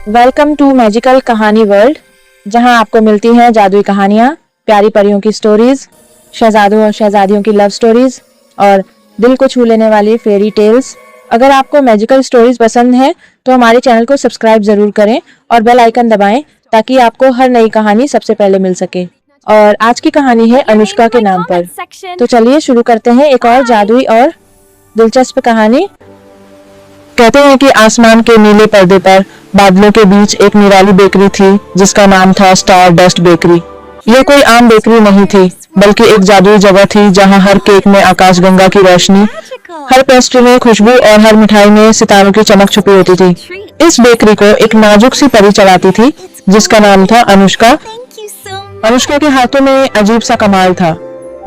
Welcome to magical कहानी world, जहां आपको मिलती हैं जादुई कहानियां, प्यारी परियों की स्टोरीज, शहजादों और शहजादियों की लव स्टोरीज और दिल को छू लेने वाली फेरी टेल्स। अगर आपको मैजिकल स्टोरीज पसंद है तो हमारे चैनल को सब्सक्राइब जरूर करें और बेल आइकन दबाएं ताकि आपको हर नई कहानी सबसे पहले मिल सके। और आज की कहानी है अनुष्का के नाम पर। तो चलिए शुरू करते हैं एक और जादुई और दिलचस्प कहानी। कहते हैं कि आसमान के नीले पर्दे पर बादलों के बीच एक निराली बेकरी थी जिसका नाम था स्टार डस्ट बेकरी। ये कोई आम बेकरी नहीं थी बल्कि एक जादुई जगह थी जहां हर केक में आकाशगंगा की रोशनी, हर पेस्ट्री में खुशबू और हर मिठाई में सितारों की चमक छुपी होती थी। इस बेकरी को एक नाजुक सी परी चलाती थी जिसका नाम था अनुष्का। अनुष्का के हाथों में अजीब सा कमाल था।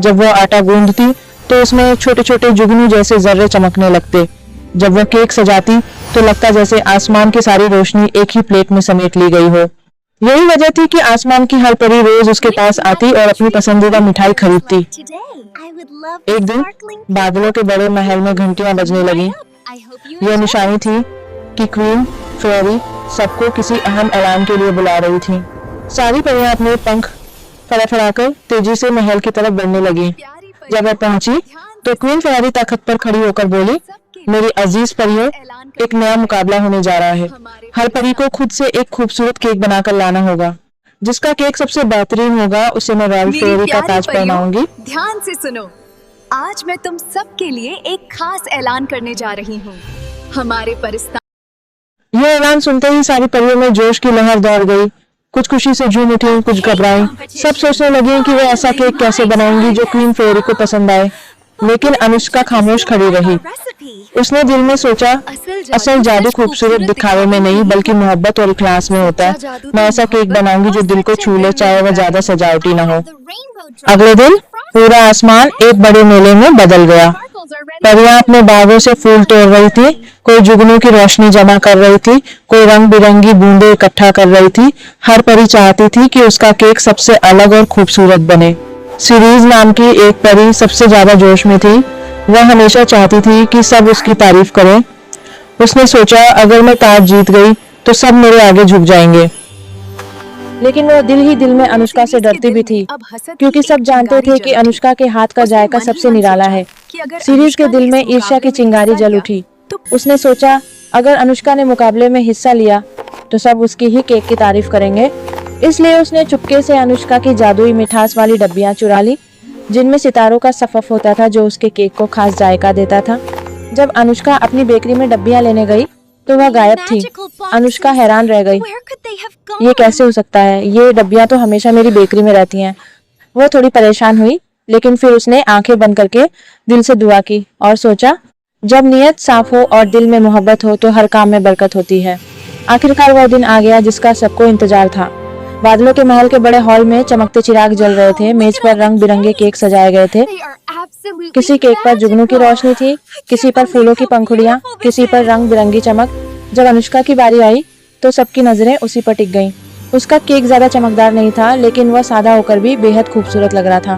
जब वो आटा गूंदती तो उसमें छोटे छोटे जुगनू जैसे जर्रे चमकने लगते। जब वह केक सजाती तो लगता जैसे आसमान की सारी रोशनी एक ही प्लेट में समेट ली गई हो। यही वजह थी कि आसमान की हर परी रोज उसके पास आती और अपनी पसंदीदा मिठाई खरीदती। एक दिन बादलों के बड़े महल में घंटियां बजने लगी। यह निशानी थी कि क्वीन फेयरी सबको किसी अहम ऐलान के लिए बुला रही थी। सारी परियां अपने पंख फड़फड़ाकर तेजी से महल की तरफ बढ़ने लगी। जब वह पहुंची तो क्वीन फेयरी तख्त पर खड़ी होकर बोली, मेरी अजीज परियों, एक नया मुकाबला होने जा रहा है। हर परी को खुद से एक खूबसूरत केक बनाकर लाना होगा। जिसका केक सबसे बेहतरीन होगा उसे मैं रॉयल फेयरी का ताज पहनाऊंगी। ध्यान से सुनो, आज मैं तुम सबके लिए एक खास ऐलान करने जा रही हूँ। हमारे परिस्तान। यह ऐलान सुनते ही सारी परियों में जोश की लहर दौड़ गई। कुछ खुशी से झूम उठी, कुछ घबराई। सब सोचने लगी कि वे ऐसा केक कैसे बनाएंगी जो क्वीन फेयरी को पसंद आए। लेकिन अनुष्का खामोश खड़ी रही। उसने दिल में सोचा, असल जादू खूबसूरत दिखावे में नहीं बल्कि मोहब्बत और इखलास में होता है। मैं ऐसा केक बनाऊंगी जो दिल को छू ले, चाहे वह ज्यादा सजावटी न हो। अगले दिन पूरा आसमान एक बड़े मेले में बदल गया। परियां अपने बागों से फूल तोड़ रही थी, कोई जुगनू की रोशनी जमा कर रही थी, कोई रंग बिरंगी बूंदे इकट्ठा कर रही थी। हर परी चाहती थी कि उसका केक सबसे अलग और खूबसूरत बने। सीरीज नाम की एक परी सबसे ज्यादा जोश में थी। वह हमेशा चाहती थी कि सब उसकी तारीफ करें। उसने सोचा, अगर मैं ताज जीत गई तो सब मेरे आगे झुक जाएंगे। लेकिन वह दिल ही दिल में अनुष्का से डरती भी थी, क्योंकि सब जानते थे कि अनुष्का के हाथ का जायका सबसे निराला है। सीरीज के दिल में ईर्ष्या की चिंगारी जल उठी। उसने सोचा, अगर अनुष्का ने मुकाबले में हिस्सा लिया तो सब उसकी ही केक की तारीफ करेंगे। इसलिए उसने चुपके से अनुष्का की जादुई मिठास वाली डब्बियां चुरा ली, जिनमें सितारों का सफफ होता था जो उसके केक को खास जायका देता था। जब अनुष्का अपनी बेकरी में डब्बियां लेने गई तो वह गायब थी। अनुष्का हैरान रह गई, ये कैसे हो सकता है? ये डब्बियां तो हमेशा मेरी बेकरी में रहती हैं। वह थोड़ी परेशान हुई, लेकिन फिर उसने आंखें बंद करके दिल से दुआ की और सोचा, जब नीयत साफ हो और दिल में मोहब्बत हो तो हर काम में बरकत होती है। आखिरकार वह दिन आ गया जिसका सबको इंतजार था। बादलों के महल के बड़े हॉल में चमकते चिराग जल रहे थे। मेज पर रंग बिरंगे केक सजाए गए थे। किसी केक पर जुगनू की रोशनी थी, किसी पर फूलों की पंखुड़ियां, किसी पर रंग बिरंगी चमक। जब अनुष्का की बारी आई तो सबकी नजरें उसी पर टिक गईं। उसका केक ज्यादा चमकदार नहीं था, लेकिन वह सादा होकर भी बेहद खूबसूरत लग रहा था।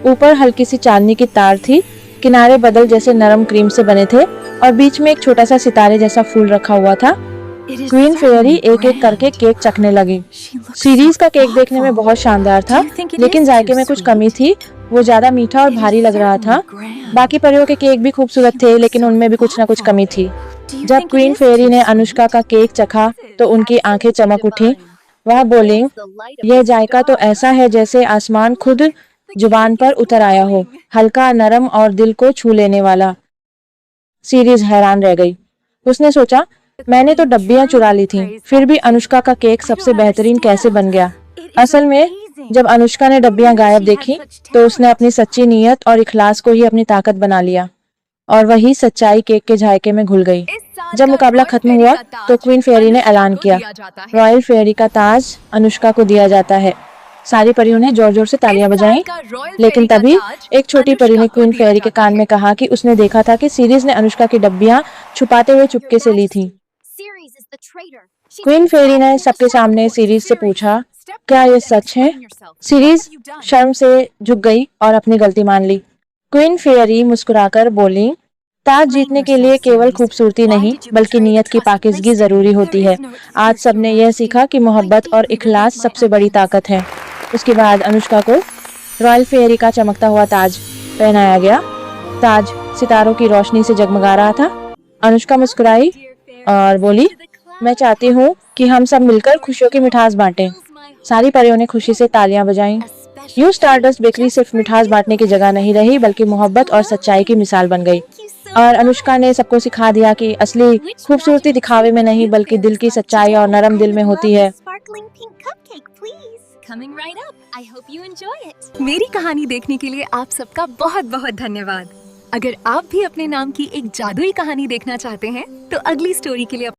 ऊपर हल्की सी चांदनी की तार थी, किनारे बदल जैसे नरम क्रीम से बने थे और बीच में एक छोटा सा सितारे जैसा फूल रखा हुआ था। क्वीन फेयरी एक एक करके केक चखने लगी। सीरीज का केक देखने में बहुत शानदार था, लेकिन जायके में कुछ कमी थी। वो ज्यादा मीठा और भारी लग रहा था। बाकी परियों के केक भी खूबसूरत थे, लेकिन उनमें भी कुछ न कुछ कमी थी। जब क्वीन फेयरी ने अनुष्का का केक चखा तो उनकी आंखें चमक उठी। वह बोली, यह जायका तो ऐसा है जैसे आसमान खुद जुबान पर उतर आया हो, हल्का, नरम और दिल को छू लेने वाला। सीरीज हैरान रह गई। उसने सोचा, मैंने तो डब्बियां चुरा ली थीं, फिर भी अनुष्का का केक सबसे बेहतरीन कैसे बन गया? असल में जब अनुष्का ने डब्बियां गायब देखी तो उसने अपनी सच्ची नीयत और इखलास को ही अपनी ताकत बना लिया और वही सच्चाई केक के जायके में घुल गई। जब मुकाबला खत्म हुआ तो क्वीन फेयरी ने ऐलान किया, रॉयल फेयरी का ताज अनुष्का को दिया जाता है। सारी परियों ने जोर जोर से तालियां बजाईं, लेकिन तभी एक छोटी परी ने क्वीन फेयरी के कान में कहा कि उसने देखा था कि सीरीज ने अनुष्का की डब्बियां छुपाते हुए चुपके से ली थी। क्वीन फेयरी ने सबके सामने सीरीज से पूछा, क्या ये सच है? सीरीज शर्म से झुक गई और अपनी गलती मान ली। क्वीन फेयरी मुस्कुराकर बोली, ताज जीतने के लिए केवल खूबसूरती नहीं बल्कि नीयत की पाकीज़गी जरूरी होती है। आज सबने यह सीखा कि मोहब्बत और इखलास सबसे बड़ी ताकत है। उसके बाद अनुष्का को रॉयल फेयरी का चमकता हुआ ताज पहनाया गया। ताज सितारों की रोशनी से जगमगा रहा था। अनुष्का मुस्कुराई और बोली, मैं चाहती हूँ कि हम सब मिलकर खुशियों की मिठास बांटें। सारी परियों ने खुशी से तालियां बजाईं। यूं स्टारडस्ट बेकरी सिर्फ मिठास बांटने की जगह नहीं रही बल्कि मोहब्बत और सच्चाई की मिसाल बन गई। और अनुष्का ने सबको सिखा दिया कि असली खूबसूरती दिखावे में नहीं बल्कि दिल की सच्चाई और नरम दिल में होती है। मेरी कहानी देखने के लिए आप सबका बहुत बहुत धन्यवाद। अगर आप भी अपने नाम की एक जादुई कहानी देखना चाहते हैं तो अगली स्टोरी के लिए